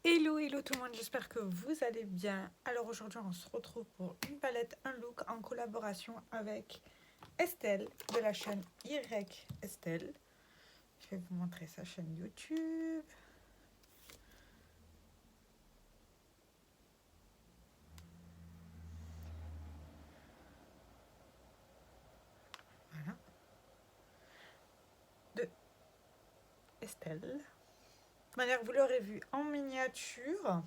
Hello, hello tout le monde, j'espère que vous allez bien. Alors aujourd'hui on se retrouve pour une palette, un look en collaboration avec Estelle de la chaîne Y Estelle. Je vais vous montrer sa chaîne YouTube. Voilà. De Estelle. De manière, vous l'aurez vu en miniature.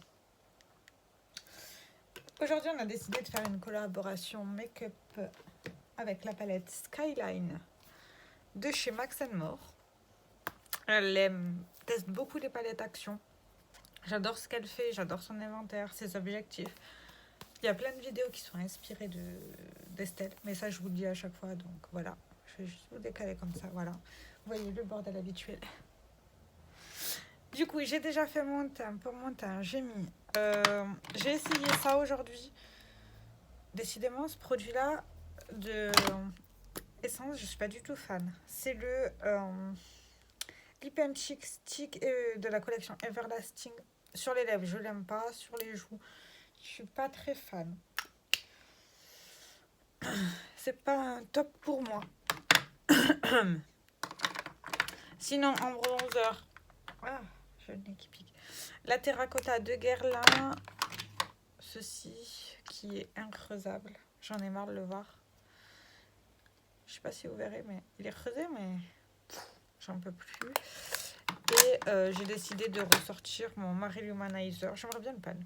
Aujourd'hui on a décidé de faire une collaboration make-up avec la palette Skyline de chez Max More. Elle teste beaucoup les palettes action. J'adore ce qu'elle fait, j'adore son inventaire, ses objectifs. Il y a plein de vidéos qui sont inspirées d'Estelle, mais ça je vous le dis à chaque fois, donc voilà. Je vais juste vous décaler comme ça, voilà. Vous voyez le bordel habituel. Du coup, j'ai déjà fait mon teint. Pour mon teint, j'ai mis... j'ai essayé ça aujourd'hui. Décidément, ce produit-là de Essence, je suis pas du tout fan. C'est le Lip and Cheek Stick de la collection Everlasting. Sur les lèvres, je l'aime pas. Sur les joues, je suis pas très fan. C'est pas un top pour moi. Sinon, en bronzer, j'ai le nez qui pique. La terracotta de Guerlain, ceci qui est increusable. J'en ai marre de le voir. Je sais pas si vous verrez, mais il est creusé, mais j'en peux plus. Et j'ai décidé de ressortir mon Marry Humanizer. J'aimerais bien le pan.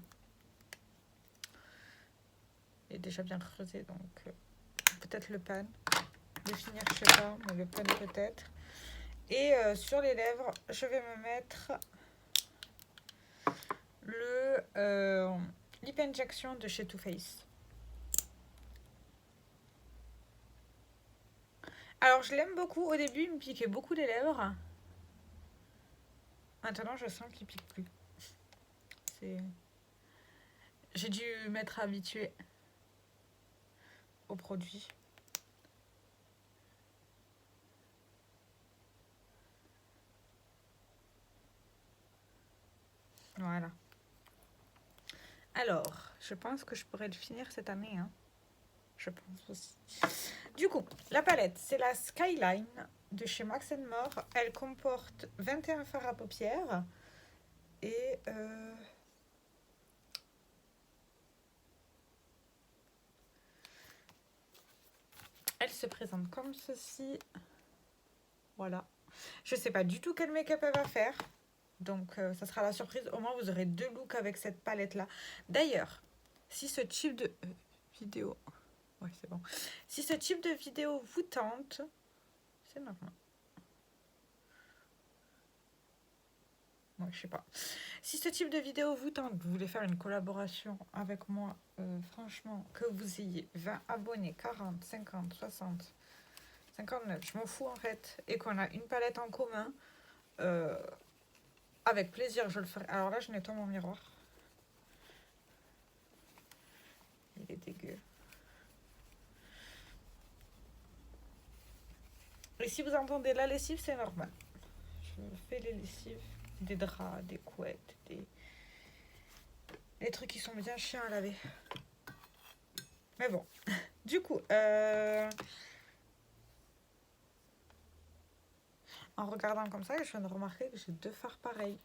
Il est déjà bien creusé, donc peut-être le pan. Le finir, je sais pas, mais le pan peut-être. Et sur les lèvres, je vais me mettre le Lip Injection de chez Too Faced. Alors, je l'aime beaucoup. Au début, il me piquait beaucoup les lèvres. Maintenant, je sens qu'il pique plus. J'ai dû m'être habituée au produit. Voilà. Alors, je pense que je pourrais le finir cette année. Hein. Je pense aussi. Du coup, la palette, c'est la Skyline de chez Max More. Elle comporte 21 fards à paupières. Et... elle se présente comme ceci. Voilà. Je sais pas du tout quel make-up elle va faire. Donc, ça sera la surprise. Au moins, vous aurez deux looks avec cette palette-là. D'ailleurs, si ce type de vidéo... Ouais, c'est bon. Si ce type de vidéo vous tente... C'est normal. Ouais, je sais pas. Si ce type de vidéo vous tente, vous voulez faire une collaboration avec moi, franchement, que vous ayez 20 abonnés, 40, 50, 60, 59, je m'en fous en fait, et qu'on a une palette en commun, avec plaisir, je le ferai. Alors là, je nettoie mon miroir. Il est dégueu. Et si vous entendez la lessive, c'est normal. Je fais les lessives des draps, des couettes, les trucs qui sont bien chiants à laver. Mais bon, du coup, en regardant comme ça, je viens de remarquer que j'ai deux fards pareils.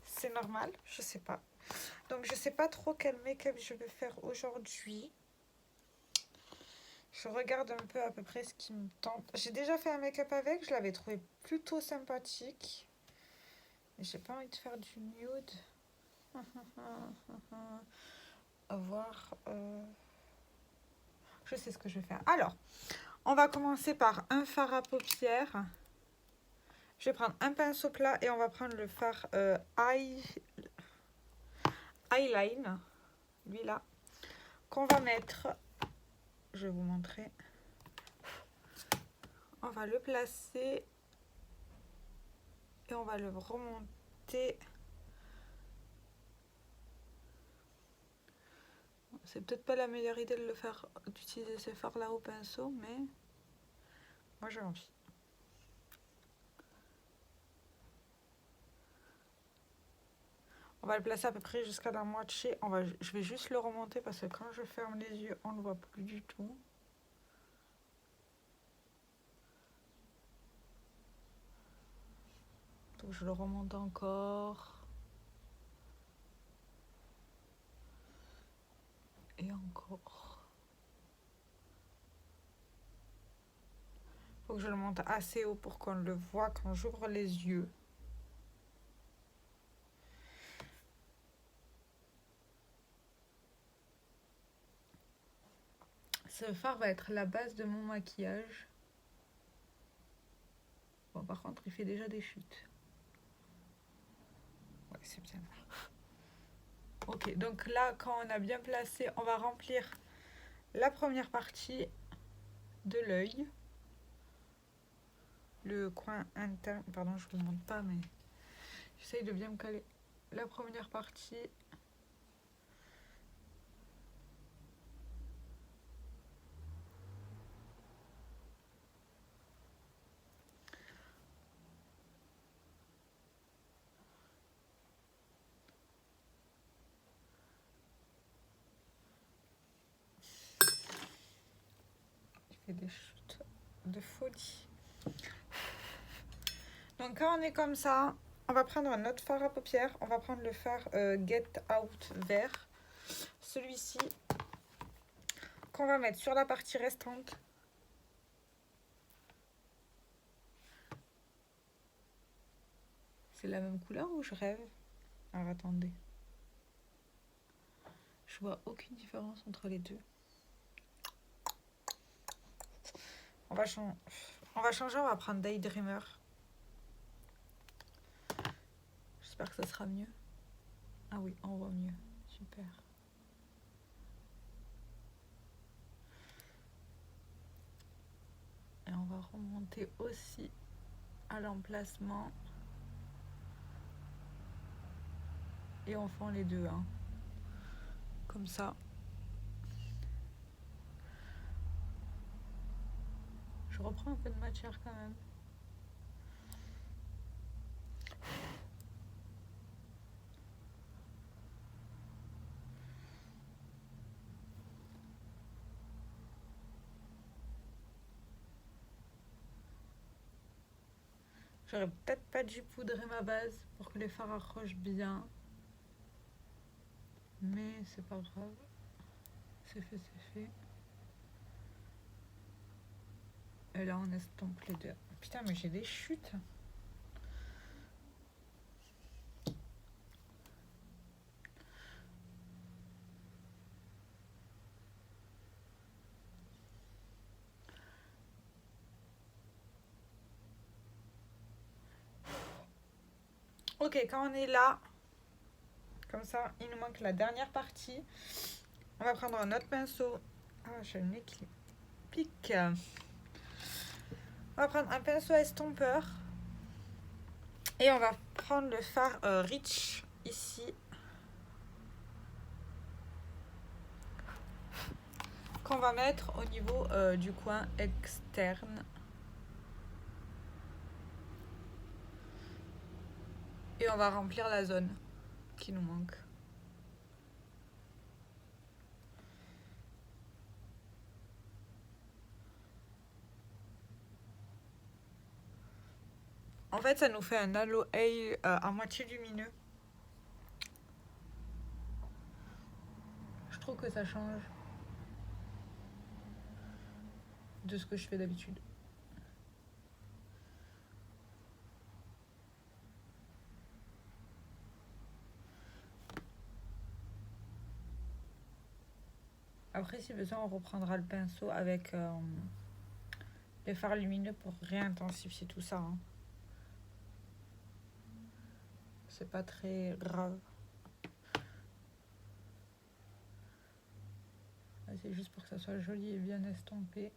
C'est normal, je sais pas. Donc je sais pas trop quel make-up je vais faire aujourd'hui. Je regarde un peu à peu près ce qui me tente. J'ai déjà fait un make-up avec, je l'avais trouvé plutôt sympathique. Mais j'ai pas envie de faire du nude. À voir. Je sais ce que je vais faire. Alors, on va commencer par un fard à paupières. Je vais prendre un pinceau plat et on va prendre le fard Eyeline, lui là, qu'on va mettre. Je vais vous montrer. On va le placer et on va le remonter. C'est peut-être pas la meilleure idée de le faire, d'utiliser ces fards là au pinceau, mais moi j'ai envie. va le placer à peu près jusqu'à la moitié. Je vais juste le remonter parce que quand je ferme les yeux, on ne le voit plus du tout. Donc je le remonte encore. Et encore. Faut que je le monte assez haut pour qu'on le voit quand j'ouvre les yeux. Ce fard va être la base de mon maquillage. Bon, par contre, il fait déjà des chutes. Ouais, c'est bien. Ok, donc là, quand on a bien placé, on va remplir la première partie de l'œil. Le coin interne, pardon, je vous montre pas, mais j'essaye de bien me caler. La première partie. Il fait des chutes de folie. Donc quand on est comme ça, on va prendre un autre fard à paupières. On va prendre le fard Get Out vert. Celui-ci qu'on va mettre sur la partie restante. C'est la même couleur ou je rêve? Alors attendez. Je vois aucune différence entre les deux. On va changer, on va prendre Daydreamer. J'espère que ça sera mieux. Ah oui, on voit mieux. Super. Et on va remonter aussi à l'emplacement. Et on fend les deux, hein. Comme ça. Je reprends un peu de matière quand même. J'aurais peut-être pas dû poudrer ma base pour que les fards accrochent bien. Mais c'est pas grave. C'est fait, c'est fait. Et là, on estompe les deux. Putain, mais j'ai des chutes. Ok, quand on est là, comme ça, il nous manque la dernière partie. On va prendre un autre pinceau. Ah, j'ai le nez qui pique. On va prendre un pinceau estompeur. Et on va prendre le fard Rich ici. Qu'on va mettre au niveau du coin externe. Et on va remplir la zone qui nous manque. En fait, ça nous fait un halo eye à moitié lumineux. Je trouve que ça change de ce que je fais d'habitude. Après, si besoin, on reprendra le pinceau avec les fards lumineux pour réintensifier tout ça. Hein. C'est pas très grave. C'est juste pour que ça soit joli et bien estompé.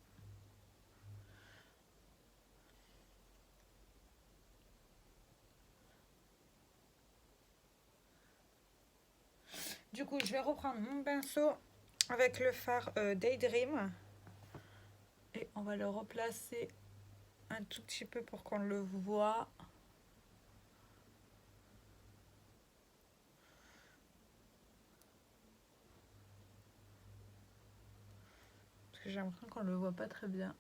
Du coup, je vais reprendre mon pinceau avec le fard Daydream. Et on va le replacer un tout petit peu pour qu'on le voit. j'ai l'impression qu'on le voit pas très bien.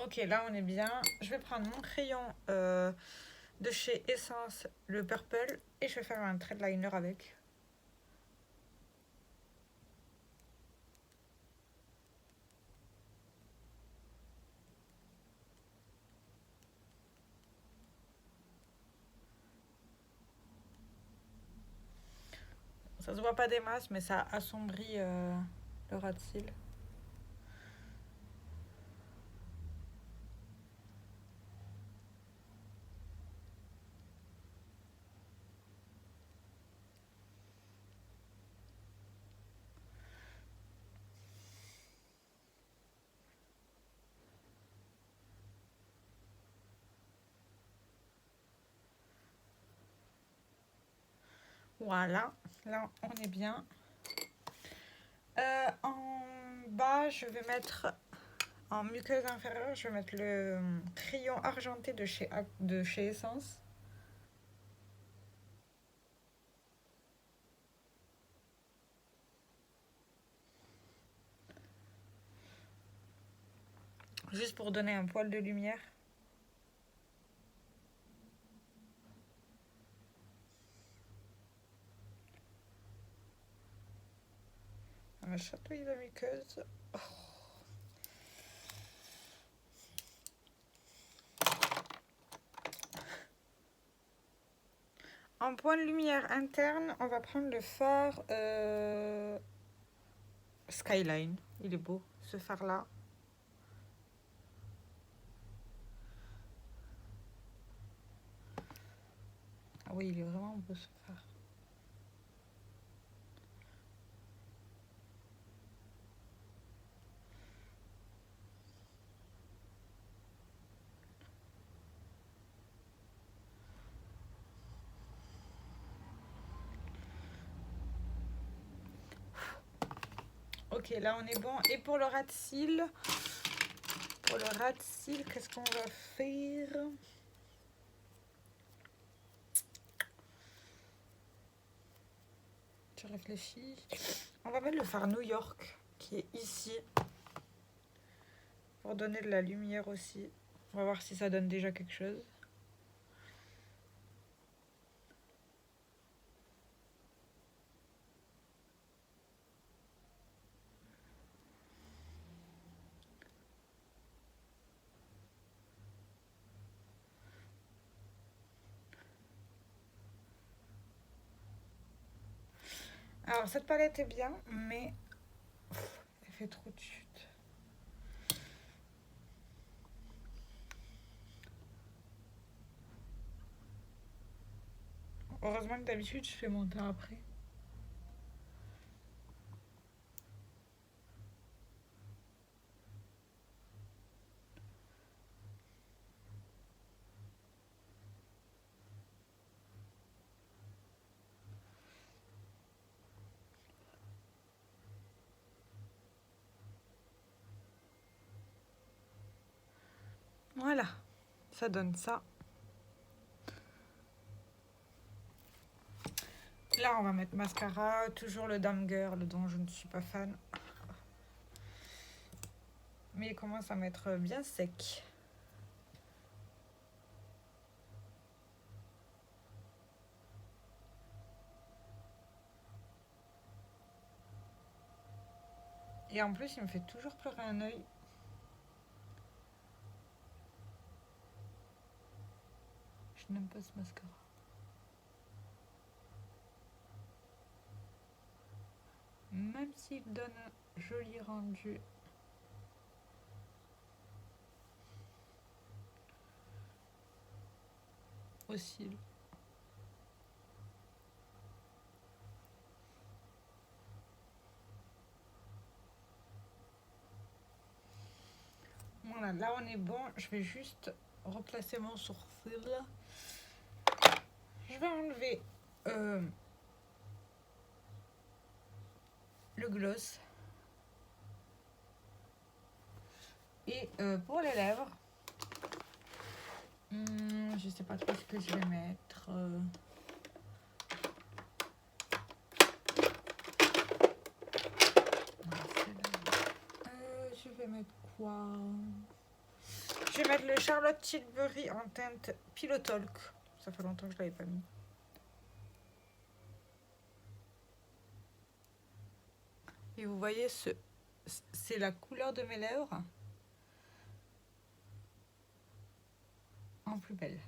Ok, là on est bien. Je vais prendre mon crayon de chez Essence, le Purple, et je vais faire un trait de liner avec. Ça se voit pas des masses, mais ça assombrit le ras de cils. Voilà, là on est bien. En bas, je vais mettre, en muqueuse inférieure, je vais mettre le crayon argenté de chez Essence. Juste pour donner un poil de lumière. On va chatouiller la muqueuse. Oh. En point de lumière interne, on va prendre le fard Skyline. Il est beau, ce fard-là. Ah oui, il est vraiment beau, ce fard. Ok, là on est bon. Et pour le ras de cils, qu'est-ce qu'on va faire? Je réfléchis. On va mettre le fard New York qui est ici pour donner de la lumière aussi. On va voir si ça donne déjà quelque chose. Alors cette palette est bien, mais elle fait trop de chute. Heureusement que d'habitude je fais mon teint après. Voilà, ça donne ça. Là, on va mettre mascara, toujours le Dame Girl dont je ne suis pas fan. Mais il commence à m'être bien sec. Et en plus, il me fait toujours pleurer un œil. Je n'aime pas ce mascara. Même s'il donne un joli rendu. Au cils. Voilà, là on est bon. Je vais juste replacer mon sourcil. Je vais enlever le gloss. Et pour les lèvres, Je sais pas trop ce que je vais mettre. Je vais mettre quoi? Je vais mettre le Charlotte Tilbury en teinte Pillow Talk. Ça fait longtemps que je l'avais pas mis. Et vous voyez, c'est la couleur de mes lèvres en plus belle.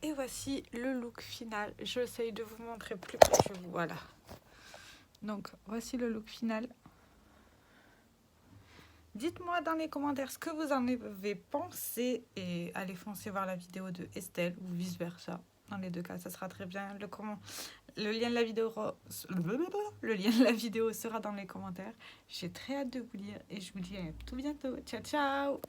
Et voici le look final. J'essaye de vous montrer plus près que vous. Voilà. Donc, voici le look final. Dites-moi dans les commentaires ce que vous en avez pensé et allez foncer voir la vidéo de Estelle ou vice versa. Dans les deux cas, ça sera très bien. Le lien de la vidéo sera dans les commentaires. J'ai très hâte de vous lire et je vous dis à tout bientôt. Ciao, ciao!